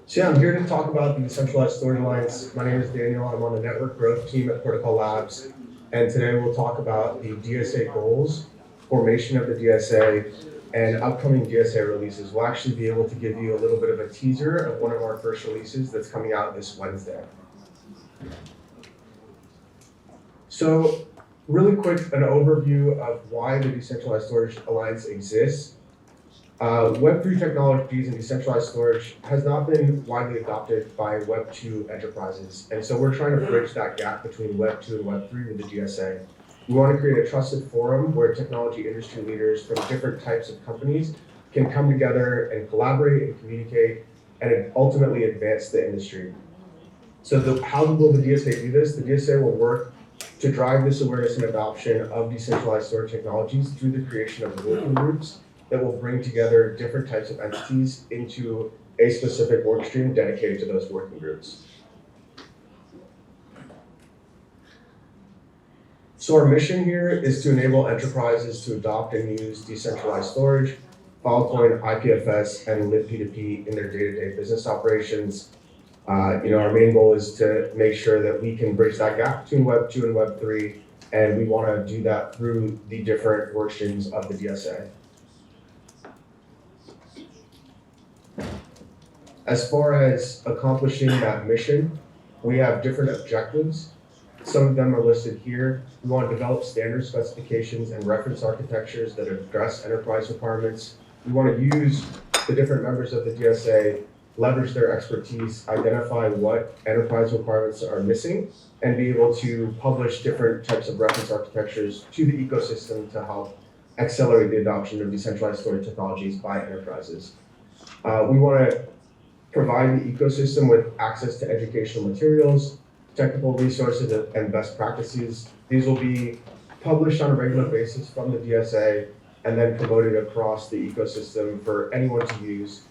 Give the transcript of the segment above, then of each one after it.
So yeah, I'm here to talk about the Decentralized Storage Alliance. My name is Daniel. I'm on the network growth team at Protocol Labs. And today we'll talk about the DSA goals, formation of the DSA, and upcoming DSA releases. We'll actually be able to give you a little bit of a teaser of one of our first releases that's coming out this Wednesday. So really quick, an overview of why the Decentralized Storage Alliance exists. Web3 technologies and decentralized storage has not been widely adopted by Web2 enterprises. And so we're trying to bridge that gap between Web2 and Web3 with the DSA. We want to create a trusted forum where technology industry leaders from different types of companies can come together and collaborate and communicate and ultimately advance the industry. So how will the DSA do this? The DSA will work to drive this awareness and adoption of decentralized storage technologies through the creation of working groups that will bring together different types of entities into a specific work stream dedicated to those working groups. So our mission here is to enable enterprises to adopt and use decentralized storage, Filecoin, IPFS, and libp2p in their day-to-day business operations. Our main goal is to make sure that we can bridge that gap between Web 2 and Web 3, and we want to do that through the different work streams of the DSA. As far as accomplishing that mission, we have different objectives. Some of them are listed here. We want to develop standard specifications and reference architectures that address enterprise requirements. We want to use the different members of the DSA, leverage their expertise, identify what enterprise requirements are missing, and be able to publish different types of reference architectures to the ecosystem to help accelerate the adoption of decentralized storage technologies by enterprises. We want to provide the ecosystem with access to educational materials, technical resources, and best practices. These will be published on a regular basis from the DSA and then promoted across the ecosystem for anyone to use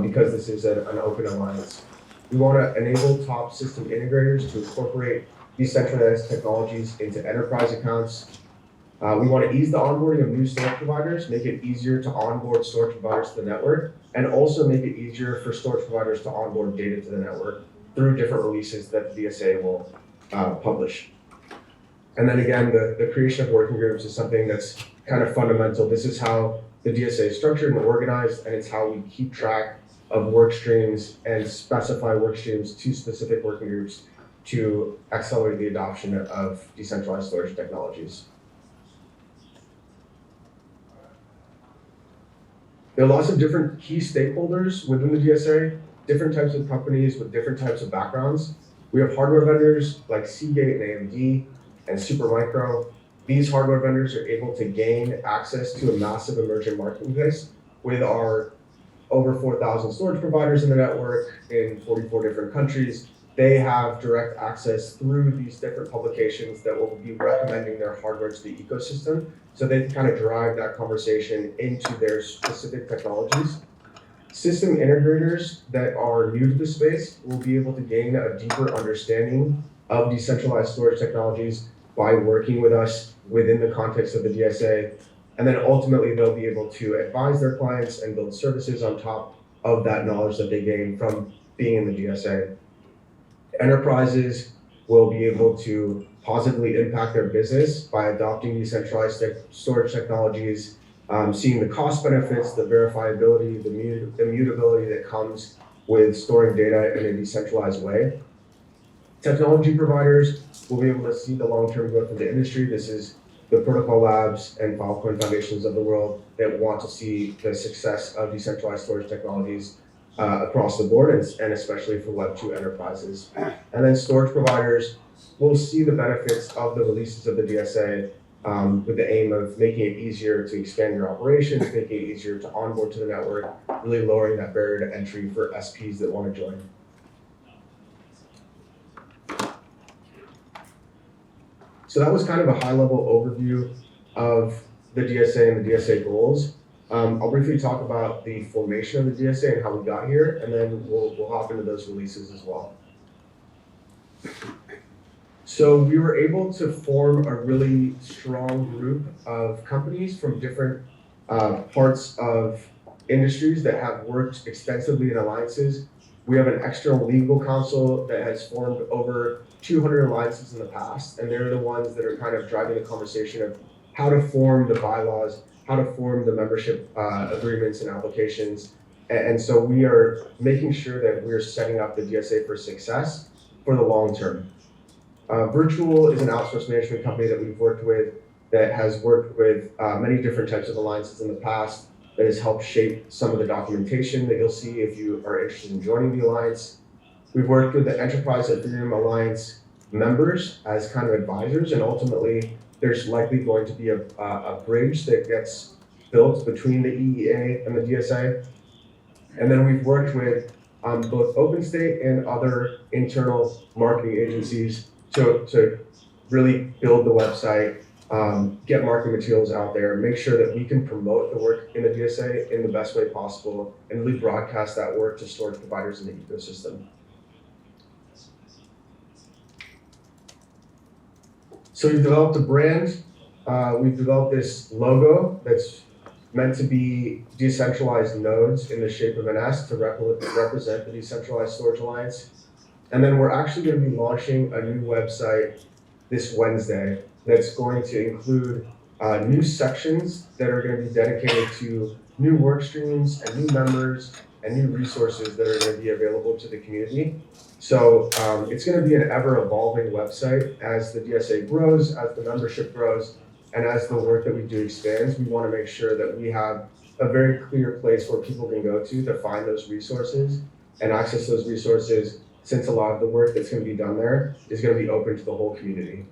because this is an open alliance. We want to enable top system integrators to incorporate decentralized technologies into enterprise accounts. We want to ease the onboarding of new storage providers, make it easier to onboard storage providers to the network, and also make it easier for storage providers to onboard data to the network through different releases that the DSA will publish. And then again, the creation of working groups is something that's kind of fundamental. This is how the DSA is structured and organized, and it's how we keep track of work streams and specify work streams to specific working groups to accelerate the adoption of decentralized storage technologies. There are lots of different key stakeholders within the DSA, different types of companies with different types of backgrounds. We have hardware vendors like Seagate and AMD and Supermicro. These hardware vendors are able to gain access to a massive emerging marketplace with our over 4,000 storage providers in the network in 44 different countries. They have direct access through these different publications that will be recommending their hardware to the ecosystem, so they can kind of drive that conversation into their specific technologies. System integrators that are new to the space will be able to gain a deeper understanding of decentralized storage technologies by working with us within the context of the DSA. And then ultimately they'll be able to advise their clients and build services on top of that knowledge that they gain from being in the DSA. Enterprises will be able to positively impact their business by adopting decentralized storage technologies, seeing the cost benefits, the verifiability, the immutability that comes with storing data in a decentralized way. Technology providers will be able to see the long-term growth of the industry. This is the Protocol Labs and Filecoin Foundations of the world that want to see the success of decentralized storage technologies across the board, and especially for Web 2 enterprises. And then storage providers will see the benefits of the releases of the DSA with the aim of making it easier to expand your operations, making it easier to onboard to the network, really lowering that barrier to entry for SPs that want to join. So that was kind of a high-level overview of the DSA and the DSA goals. I'll briefly talk about the formation of the DSA and how we got here, and then we'll hop into those releases as well. So we were able to form a really strong group of companies from different parts of industries that have worked extensively in alliances We have an external legal counsel that has formed over 200 alliances in the past, and they're the ones that are kind of driving the conversation of how to form the bylaws, how to form the membership agreements and applications. And so we are making sure that we're setting up the DSA for success for the long term. Virtual is an outsourced management company that we've worked with that has worked with many different types of alliances in the past, that has helped shape some of the documentation that you'll see if you are interested in joining the alliance. We've worked with the Enterprise Ethereum Alliance members as kind of advisors, and ultimately there's likely going to be a bridge that gets built between the EEA and the DSA. And then we've worked with both OpenState and other internal marketing agencies to really build the website, get marketing materials out there, make sure that we can promote the work in the DSA in the best way possible, and really broadcast that work to storage providers in the ecosystem. So we've developed a brand. We've developed this logo that's meant to be decentralized nodes in the shape of an S to represent the Decentralized Storage Alliance. And then we're actually going to be launching a new website this Wednesday that's going to include new sections that are going to be dedicated to new work streams and new members and new resources that are going to be available to the community. So it's going to be an ever-evolving website as the DSA grows, as the membership grows, and as the work that we do expands. We want to make sure that we have a very clear place where people can go to find those resources and access those resources, since a lot of the work that's going to be done there is going to be open to the whole community.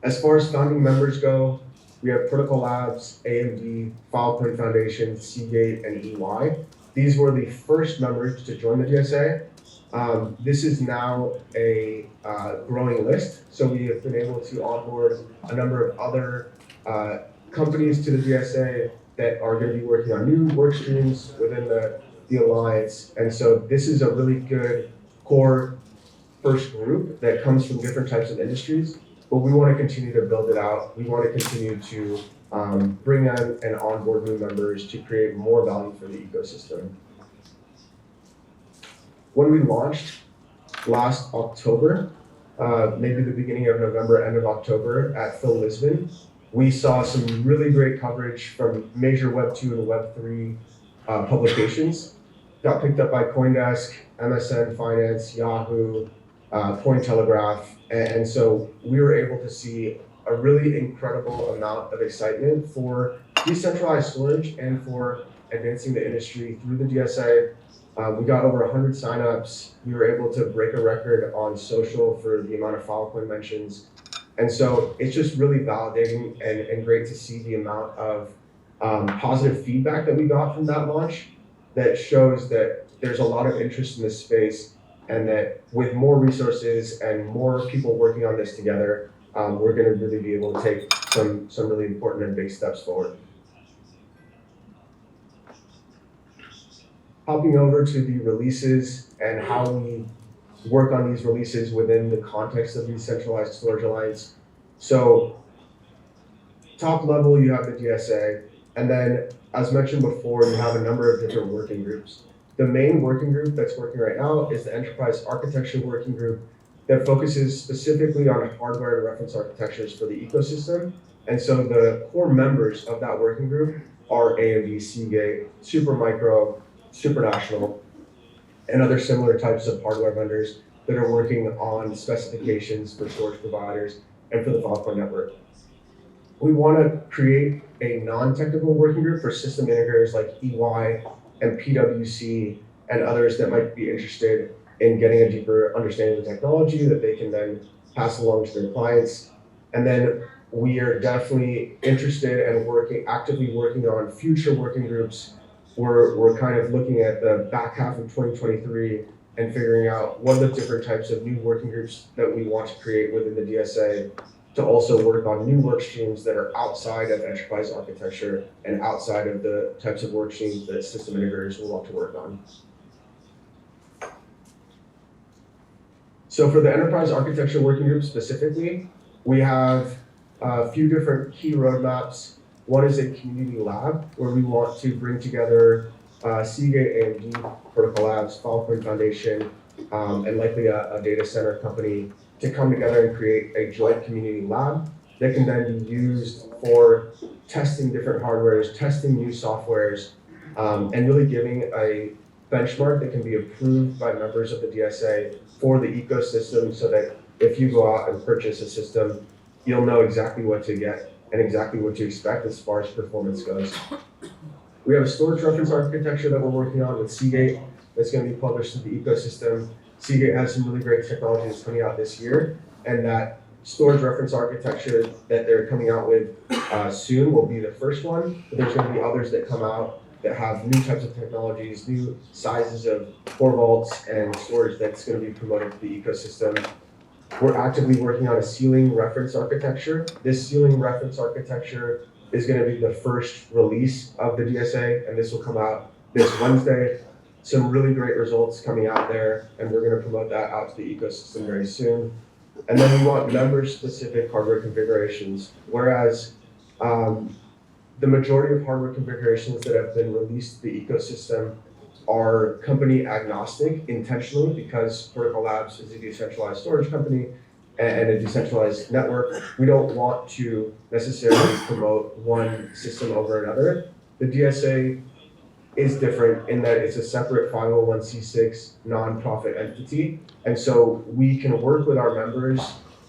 As far as founding members go, we have Protocol Labs, AMD, Filecoin Foundation, Seagate, and EY. These were the first members to join the DSA. This is now a growing list, so we have been able to onboard a number of other companies to the DSA that are going to be working on new work streams within the Alliance. And so this is a really good core first group that comes from different types of industries, but we want to continue to build it out. We want to continue to bring on and onboard new members to create more value for the ecosystem. When we launched last October, maybe the beginning of November, end of October at Phil Lisbon, we saw some really great coverage from major Web 2 and Web 3 publications. Got picked up by CoinDesk, MSN Finance, Yahoo, Cointelegraph, and so we were able to see a really incredible amount of excitement for decentralized storage and for advancing the industry through the DSA. We got over 100 signups. We were able to break a record on social for the amount of Filecoin mentions. And so it's just really validating and great to see the amount of positive feedback that we got from that launch that shows that there's a lot of interest in this space, and that with more resources and more people working on this together, we're going to really be able to take some really important and big steps forward. Hopping over to the releases and how we work on these releases within the context of the Decentralized Storage Alliance. So top level, you have the DSA, and then as mentioned before, you have a number of different working groups. The main working group that's working right now is the Enterprise Architecture Working Group that focuses specifically on hardware and reference architectures for the ecosystem. And so the core members of that working group are AMD, Seagate, Supermicro, Supernational, and other similar types of hardware vendors that are working on specifications for storage providers and for the Filecoin network. We want to create a non-technical working group for system integrators like EY and PwC and others that might be interested in getting a deeper understanding of the technology that they can then pass along to their clients. And then we are definitely interested and actively working on future working groups. We're kind of looking at the back half of 2023 and figuring out what are the different types of new working groups that we want to create within the DSA to also work on new work streams that are outside of enterprise architecture and outside of the types of work streams that system integrators will want to work on. So for the enterprise architecture working group specifically, we have a few different key roadmaps. One is a community lab where we want to bring together Seagate, AMD, Protocol Labs, Filecoin Foundation, and likely a data center company to come together and create a joint community lab that can then be used for testing different hardwares, testing new softwares, and really giving a benchmark that can be approved by members of the DSA for the ecosystem so that if you go out and purchase a system, you'll know exactly what to get and exactly what to expect as far as performance goes. We have a storage reference architecture that we're working on with Seagate that's going to be published to the ecosystem. Seagate has some really great technology that's coming out this year, and that storage reference architecture that they're coming out with soon will be the first one, but there's going to be others that come out that have new types of technologies, new sizes of core vaults and storage that's going to be promoted to the ecosystem. We're actively working on a ceiling reference architecture. This ceiling reference architecture is going to be the first release of the DSA, and this will come out this Wednesday. Some really great results coming out there, and we're going to promote that out to the ecosystem very soon. And then we want member-specific hardware configurations, whereas the majority of hardware configurations that have been released to the ecosystem are company agnostic intentionally because Protocol Labs is a decentralized storage company and a decentralized network. We don't want to necessarily promote one system over another. The DSA is different in that it's a separate 501c6 nonprofit entity. And so we can work with our members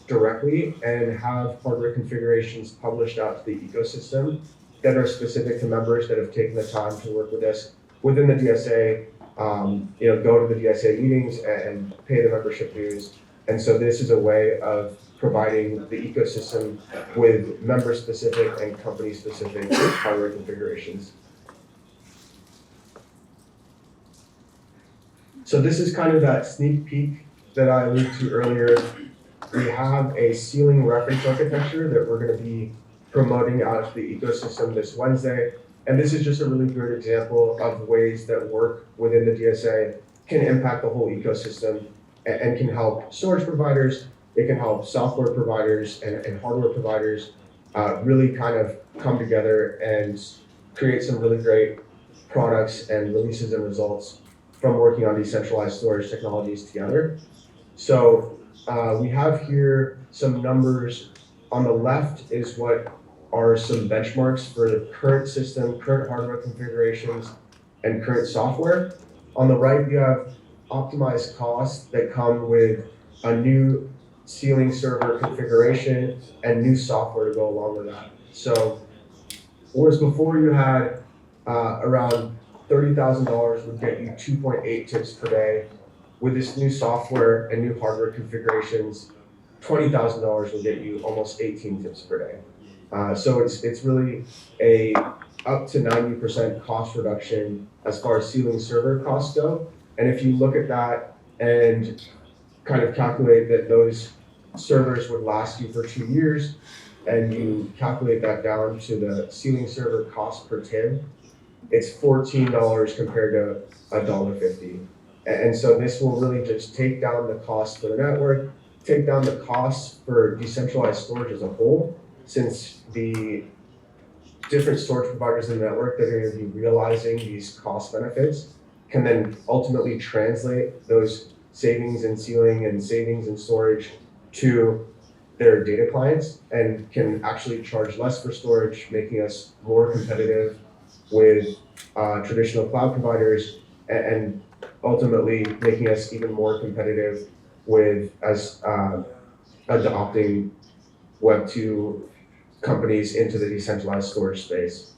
directly and have hardware configurations published out to the ecosystem that are specific to members that have taken the time to work with us within the DSA, go to the DSA meetings and pay the membership dues. And so this is a way of providing the ecosystem with member-specific and company-specific hardware configurations. So this is kind of that sneak peek that I alluded to earlier. We have a ceiling reference architecture that we're going to be promoting out to the ecosystem this Wednesday. And this is just a really good example of ways that work within the DSA can impact the whole ecosystem and can help storage providers, it can help software providers and hardware providers really kind of come together and create some really great products and releases and results from working on decentralized storage technologies together. So we have here some numbers. On the left is what are some benchmarks for the current system, current hardware configurations, and current software. On the right, you have optimized costs that come with a new ceiling server configuration and new software to go along with that. So, whereas before you had around $30,000 would get you 2.8 tips per day, with this new software and new hardware configurations, $20,000 will get you almost 18 tips per day. So it's really a up to 90% cost reduction as far as ceiling server costs go. And if you look at that and kind of calculate that those servers would last you for 2 years, and you calculate that down to the ceiling server cost per tib, it's $14 compared to $1.50. And so this will really just take down the cost for the network, take down the costs for decentralized storage as a whole, since the different storage providers in the network that are going to be realizing these cost benefits can then ultimately translate those savings in ceiling and savings in storage to their data clients and can actually charge less for storage, making us more competitive with traditional cloud providers and ultimately making us even more competitive with adopting Web 2 companies into the decentralized storage space.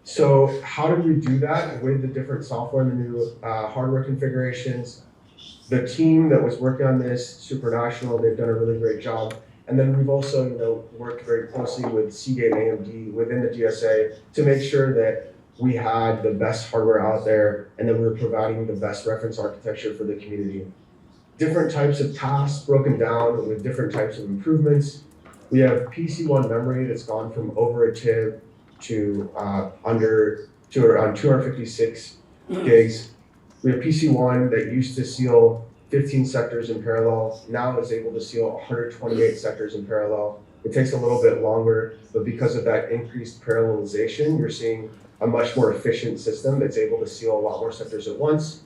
So how do we do that with the different software and the new hardware configurations? The team that was working on this, Supranational, they've done a really great job. And then we've also worked very closely with Seagate and AMD within the DSA to make sure that we had the best hardware out there and that we were providing the best reference architecture for the community. Different types of tasks broken down with different types of improvements. We have PC1 memory that's gone from over a tib to around 256 gigs. We have PC1 that used to seal 15 sectors in parallel, now is able to seal 128 sectors in parallel. It takes a little bit longer, but because of that increased parallelization, you're seeing a much more efficient system that's able to seal a lot more sectors at once.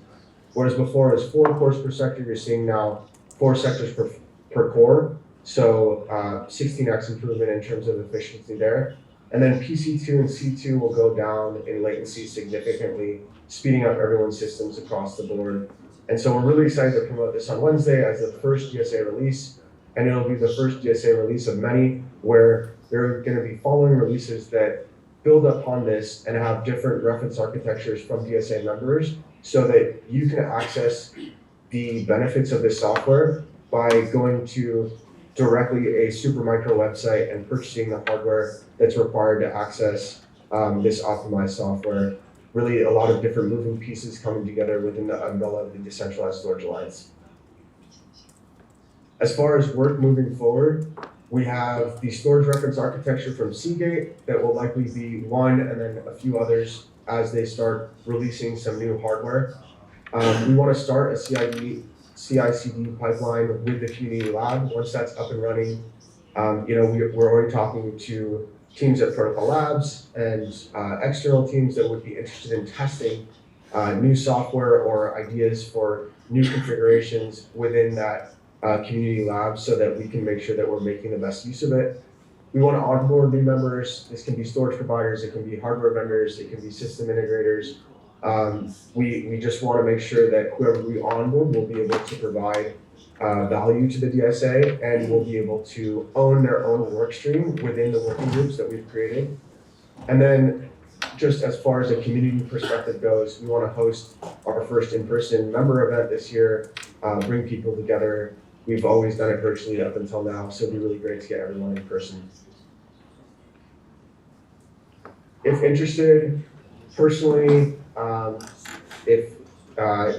Whereas before it was 4 cores per sector, you're seeing now 4 sectors per core. So 16x improvement in terms of efficiency there. And then PC2 and C2 will go down in latency significantly, speeding up everyone's systems across the board. And so we're really excited to promote this on Wednesday as the first DSA release. And it'll be the first DSA release of many where there are going to be following releases that build upon this and have different reference architectures from DSA members so that you can access the benefits of this software by going to directly a Supermicro website and purchasing the hardware that's required to access this optimized software. Really a lot of different moving pieces coming together within the umbrella of the Decentralized Storage Alliance. As far as work moving forward, we have the storage reference architecture from Seagate that will likely be one and then a few others as they start releasing some new hardware. We want to start a CI/CD pipeline with the community lab. Once that's up and running, we're already talking to teams at Protocol Labs and external teams that would be interested in testing new software or ideas for new configurations within that community lab so that we can make sure that we're making the best use of it. We want to onboard new members. This can be storage providers, it can be hardware vendors, it can be system integrators. We just want to make sure that whoever we onboard will be able to provide value to the DSA and will be able to own their own work stream within the working groups that we've created. And then just as far as a community perspective goes, we want to host our first in-person member event this year, bring people together. We've always done it virtually up until now, so it'd be really great to get everyone in person. If interested, personally, if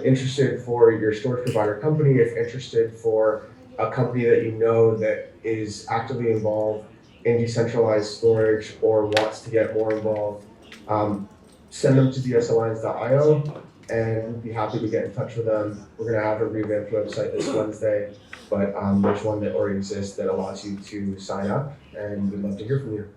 interested for your storage provider company, if interested for a company that you know that is actively involved in decentralized storage or wants to get more involved, send them to dsalliance.io and we'd be happy to get in touch with them. We're going to have a revamped website this Wednesday, but there's one that already exists that allows you to sign up, and we'd love to hear from you.